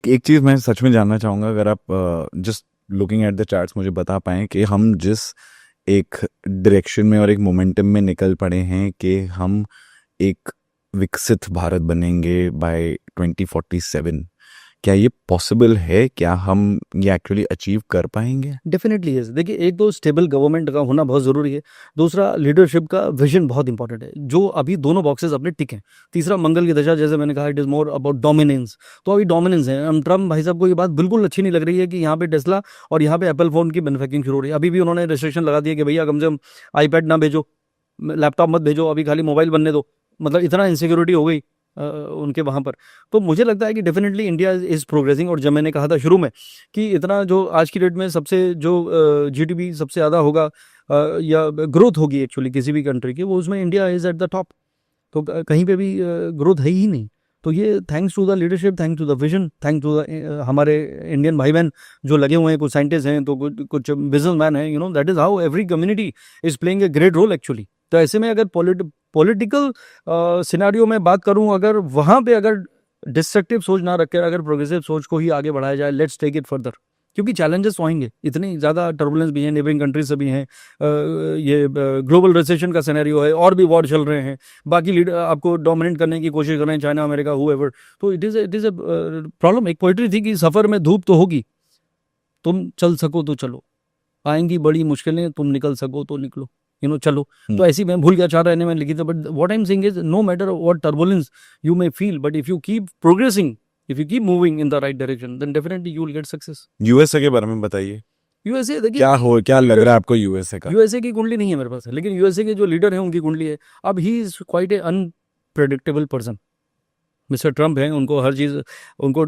एक चीज़ मैं सच में जानना चाहूँगा, अगर आप just looking at the charts मुझे बता पाएँ कि हम जिस एक डायरेक्शन में और एक मोमेंटम में निकल पड़े हैं कि हम एक विकसित भारत बनेंगे बाय 2047, क्या ये पॉसिबल है? क्या हम ये एक्चुअली अचीव कर पाएंगे? डेफिनेटली है। देखिए, एक तो स्टेबल गवर्नमेंट का होना बहुत ज़रूरी है, दूसरा लीडरशिप का विजन बहुत इंपॉर्टेंट है, जो अभी दोनों बॉक्सेस अपने टिक हैं। तीसरा मंगल की दशा, जैसे मैंने कहा, it is more about dominance. तो अभी डोमिनेंस है। हम ट्रम्प भाई साहब को ये बात बिल्कुल अच्छी नहीं लग रही है कि यहाँ पे टेस्ला और यहाँ पे एप्पल फ़ोन की मैन्युफैक्चरिंग शुरू हो रही है। अभी भी उन्होंने रिस्ट्रिक्शन लगा दिया कि भैया कम से कम आईपैड ना भेजो, लैपटॉप मत भेजो, अभी खाली मोबाइल बनने दो। मतलब इतना इनसिक्योरिटी हो गई उनके वहाँ पर। तो मुझे लगता है कि डेफिनेटली इंडिया इज़ प्रोग्रेसिंग। और जब मैंने कहा था शुरू में कि इतना जो आज की डेट में सबसे जो जीडीपी सबसे ज़्यादा होगा या ग्रोथ होगी एक्चुअली किसी भी कंट्री की, वो उसमें India is at the top. तो कहीं पे भी ग्रोथ है ही नहीं। तो ये thanks to the leadership, thanks to the vision, thanks to the हमारे इंडियन भाई बहन जो लगे हुए हैं। कुछ साइंटिस्ट हैं, तो कुछ बिजनेसमैन हैं, that is how every community is playing a great role actually. तो ऐसे में अगर पॉलिटिकल सिनेरियो में बात करूं, अगर वहां पे अगर डिस्ट्रक्टिव सोच ना रखकर अगर प्रोग्रेसिव सोच को ही आगे बढ़ाया जाए, लेट्स टेक इट फर्दर। क्योंकि चैलेंजेस आएंगे, इतनी ज़्यादा टर्बुलेंस भी है, नेबरिंग कंट्रीज से भी हैं, ये ग्लोबल रिसेशन का सिनेरियो है, और भी वॉर चल रहे हैं, बाकी लीडर आपको डोमिनेट करने की कोशिश कर रहे हैं, चाइना, अमेरिका, हूएवर। तो इट इज़ ए प्रॉब्लम। एक पोइट्री थी कि सफ़र में धूप तो होगी, तुम चल सको तो चलो, आएंगी बड़ी मुश्किलें, तुम निकल सको तो निकलो, चलो। तो ऐसी मैं भूल गया, चार रहने में लिखी थी। But what I am saying is, no matter what turbulence you may feel, but if you keep progressing, if you keep moving in the right direction, then definitely you will get success. USA के बारे में बताइए, USA देखिए, क्या लग रहा है आपको यूएसए का? यूएसए की कुंडली नहीं है मेरे पास, लेकिन यूएसए के जो लीडर हैं उनकी कुंडली है। अब he is quite a unpredictable person. Mister Trump हैं, उनको हर चीज़, उनको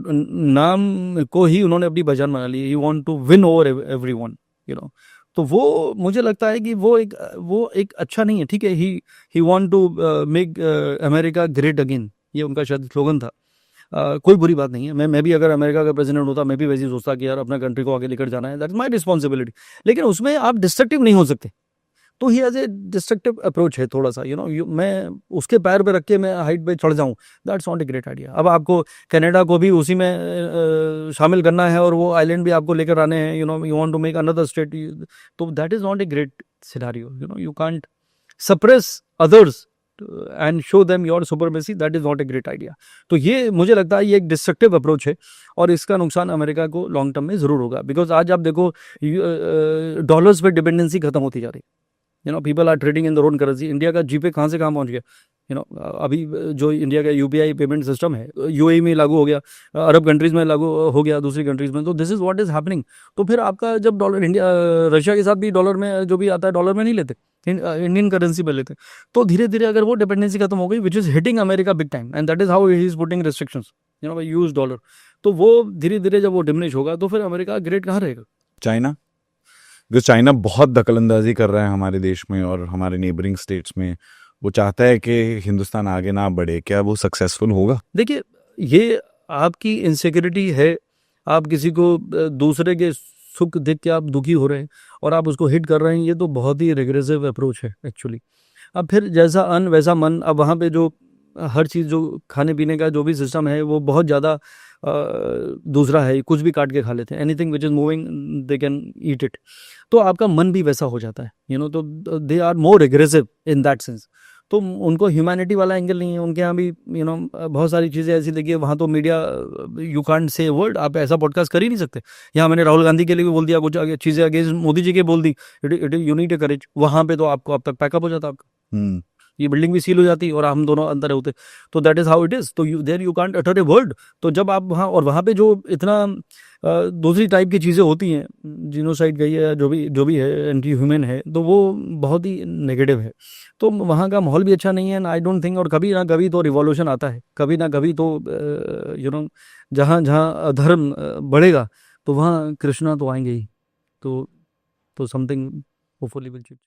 नाम को ही उन्होंने अपनी पहचान बना ली। He want to win over everyone, तो वो मुझे लगता है कि वो एक अच्छा नहीं है। ठीक है, he want to make America great again, ये उनका शायद स्लोगन था। कोई बुरी बात नहीं है। मैं भी अगर अमेरिका का प्रेसिडेंट होता, मैं भी वैसे सोचता कि यार अपना कंट्री को आगे लेकर जाना है, दैट्स माय रिस्पॉन्सिबिलिटी। लेकिन उसमें आप डिस्ट्रक्टिव नहीं हो सकते। तो ही एज ए डिस्ट्रक्टिव अप्रोच है थोड़ा सा, मैं उसके पैर पे रख के मैं हाइट पे चढ़ जाऊं, that's not a great idea. अब आपको कनाडा को भी उसी में शामिल करना है, और वो आइलैंड भी आपको लेकर आने हैं, you want to make another state. तो that is not a great scenario. You can't suppress others and show them your supremacy, that is not a great idea. तो ये मुझे लगता है ये एक डिस्ट्रक्टिव अप्रोच है, और इसका नुकसान अमेरिका को लॉन्ग टर्म में जरूर होगा। बिकॉज आज आप देखो, डॉलर्स पे डिपेंडेंसी खत्म होती जा रही है। People are trading in their own currency. India का जीपे कहाँ से कहाँ पहुँच गया। अभी जो इंडिया का यूपीआई पेमेंट सिस्टम है, यूएई में लागू हो गया, अरब कंट्रीज में लागू हो गया, दूसरी कंट्रीज में। तो this is what is happening. तो फिर आपका जब डॉलर, इंडिया रशिया के साथ भी डॉलर में जो भी आता है, डॉलर में नहीं लेते, इंडियन करेंसी में लेते। तो धीरे धीरे अगर वो डिपेंडेंसी खत्म हो गई, which is hitting America big time, and that is how he is putting restrictions, use dollar. तो वो धीरे धीरे जब वो डिमिनिश होगा, तो फिर अमेरिका ग्रेट कहाँ रहेगा। चाइना, जो चाइना बहुत दखलंदाजी कर रहा है हमारे देश में और हमारे नेबरिंग स्टेट्स में, वो चाहता है कि हिंदुस्तान आगे ना बढ़े, क्या वो सक्सेसफुल होगा? देखिए, ये आपकी इनसिक्योरिटी है। आप किसी को दूसरे के सुख देख के आप दुखी हो रहे हैं और आप उसको हिट कर रहे हैं, ये तो बहुत ही रिग्रेसिव अप्रोच है एक्चुअली। अब फिर जैसा अन्न वैसा मन। अब वहाँ पे जो हर चीज़, जो खाने पीने का जो भी सिस्टम है, वो बहुत ज़्यादा दूसरा है। कुछ भी काट के खा लेते हैं, anything which is moving they can eat it. तो आपका मन भी वैसा हो जाता है, तो they are more aggressive in that sense. तो उनको ह्यूमैनिटी वाला एंगल नहीं है उनके यहाँ भी। बहुत सारी चीज़ें ऐसी देखिए, वहाँ तो media, you can't say word, आप ऐसा पॉडकास्ट कर ही नहीं सकते। यहाँ मैंने राहुल गांधी के लिए भी बोल दिया, कुछ चीज़ें अगेंस्ट मोदी जी के बोल दी, इट यू नीड ए करेज। वहाँ पे तो आपको अब तक पैकअप हो जाता आपका, ये बिल्डिंग भी सील हो जाती और हम दोनों अंदर होते। तो that is how it is. तो you can't utter a word. तो जब आप वहाँ, और वहाँ पे जो इतना दूसरी टाइप की चीज़ें होती हैं, जीनोसाइड गई है, जो भी है, एंटी ह्यूमन है, तो वो बहुत ही नेगेटिव है। तो वहाँ का माहौल भी अच्छा नहीं है, आई डोंट थिंक। और कभी ना कभी तो रिवॉल्यूशन आता है, कभी ना कभी तो जहाँ जहाँ अधर्म बढ़ेगा, तो वहाँ कृष्णा तो आएंगे ही। तो समथिंग होपफुली विल चेंज।